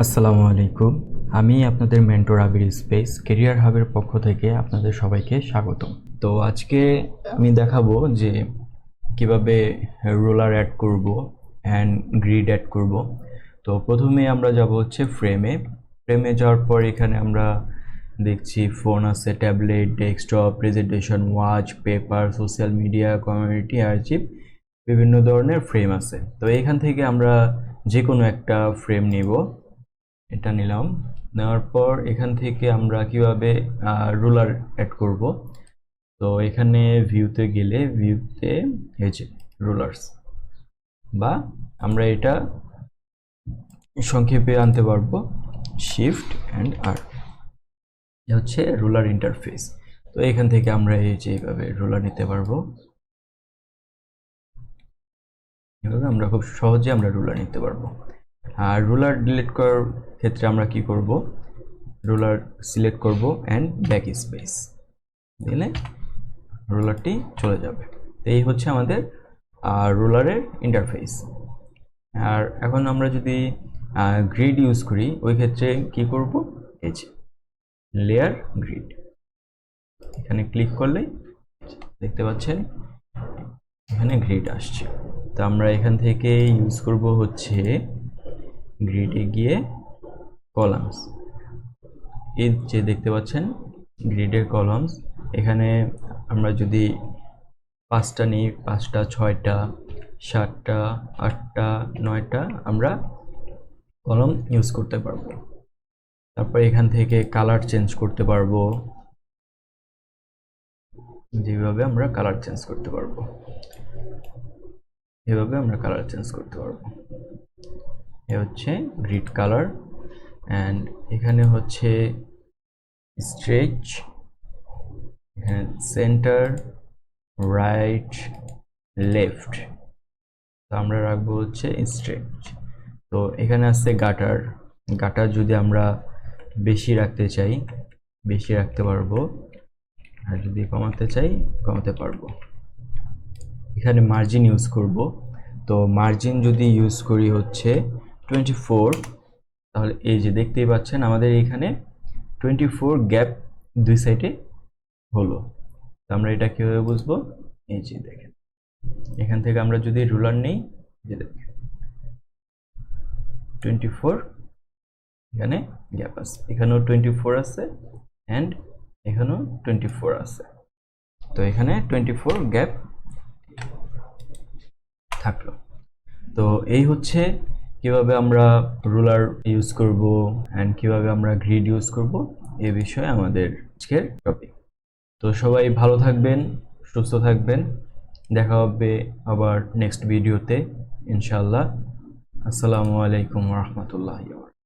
আসসালামু আলাইকুম। আমি আপনাদের মেন্টর আবির স্পেস ক্যারিয়ার হাবের পক্ষ থেকে আপনাদের সবাইকে স্বাগতম। তো আজকে আমি দেখাবো যে কিভাবে রোলার অ্যাড করব অ্যান্ড গ্রিড অ্যাড করব। তো প্রথমে আমরা যাব হচ্ছে ফ্রেমে যাওয়ার পর এখানে আমরা দেখছি ফোন আছে, tablet, desktop, presentation, watch, paper, social media, community, archive, বিভিন্ন ধরনের ফ্রেম আছে। তো এখান থেকে আমরা যে কোনো একটা ফ্রেম নিব। এটা নিলাম। নেওয়ার পর এখান থেকে আমরা কিভাবে রুলার অ্যাড করব। তো এখানে ভিউতে গেলে ভিউতে এই যে রুলার্স, বা আমরা এটা সংক্ষেপে আনতে পারবো শিফট অ্যান্ড আর, হচ্ছে রুলার ইন্টারফেস। তো এখান থেকে আমরা এই যে এইভাবে রুলার নিতে পারবো। এভাবে আমরা খুব সহজে আমরা রুলার নিতে পারবো। আর রুলার ডিলিট করার ক্ষেত্রে আমরা কি করব, রুলার সিলেক্ট করব অ্যান্ড ব্যাক স্পেস দিলে রুলারটি চলে যাবে। তো এই হচ্ছে আমাদের রুলারের ইন্টারফেস। আর এখন আমরা যদি গ্রিড ইউজ করি, ওই ক্ষেত্রে কি করব, এই যে লেয়ার গ্রিড, এখানে ক্লিক করলেই দেখতে পাচ্ছেন এখানে গ্রিড আসছে। তো আমরা এখান থেকে ইউজ করব হচ্ছে গ্রিডে গিয়ে কলামস, এই যে দেখতে পাচ্ছেন গ্রিডের কলামস। এখানে আমরা যদি 5টা নিই, 5টা, 6টা, 7টা, 8টা, 9টা আমরা কলম ইউজ করতে পারবো। তারপর এখান থেকে কালার চেঞ্জ করতে পারবো, যেভাবে আমরা কালার চেঞ্জ করতে পারবো, এভাবে আমরা কালার চেঞ্জ করতে পারবো। এ হচ্ছে গ্রিড কালার। অ্যান্ড এখানে হচ্ছে স্ট্রেচ, সেন্টার, রাইট, লেফট। তো আমরা রাখবো হচ্ছে স্ট্রেচ। তো এখানে আছে গাটার, গাটার যদি আমরা বেশি রাখতে চাই বেশি রাখতে পারবো, আর যদি কমাতে চাই কমাতে পারবো। এখানে মার্জিন ইউজ করব। তো মার্জিন যদি ইউজ করি হচ্ছে 24, তাহলে এই যে দেখতেই পাচ্ছেন আমাদের এখানে 24 গ্যাপ দুই সাইডে হলো। তো আমরা এটা কীভাবে বুঝবো, এই যে দেখেন এখান থেকে আমরা যদি রুলার নেই, যে দেখেন 24 এখানে গ্যাপ আছে, এখানেও 24 আছে অ্যান্ড এখানেও 24 আছে। তো এখানে 24 গ্যাপ থাকলো। তো এই হচ্ছে কিভাবে আমরা রুলার ইউজ করব অ্যান্ড কিভাবে আমরা গ্রিড ইউজ করব, এ বিষয়ে আমাদের আজকের টপিক। তো সবাই ভালো থাকবেন, সুস্থ থাকবেন, দেখা হবে আবার নেক্সট ভিডিওতে ইনশাআল্লাহ। আসসালামু আলাইকুম ওয়া রাহমাতুল্লাহি ওয়া বারাকাতুহু।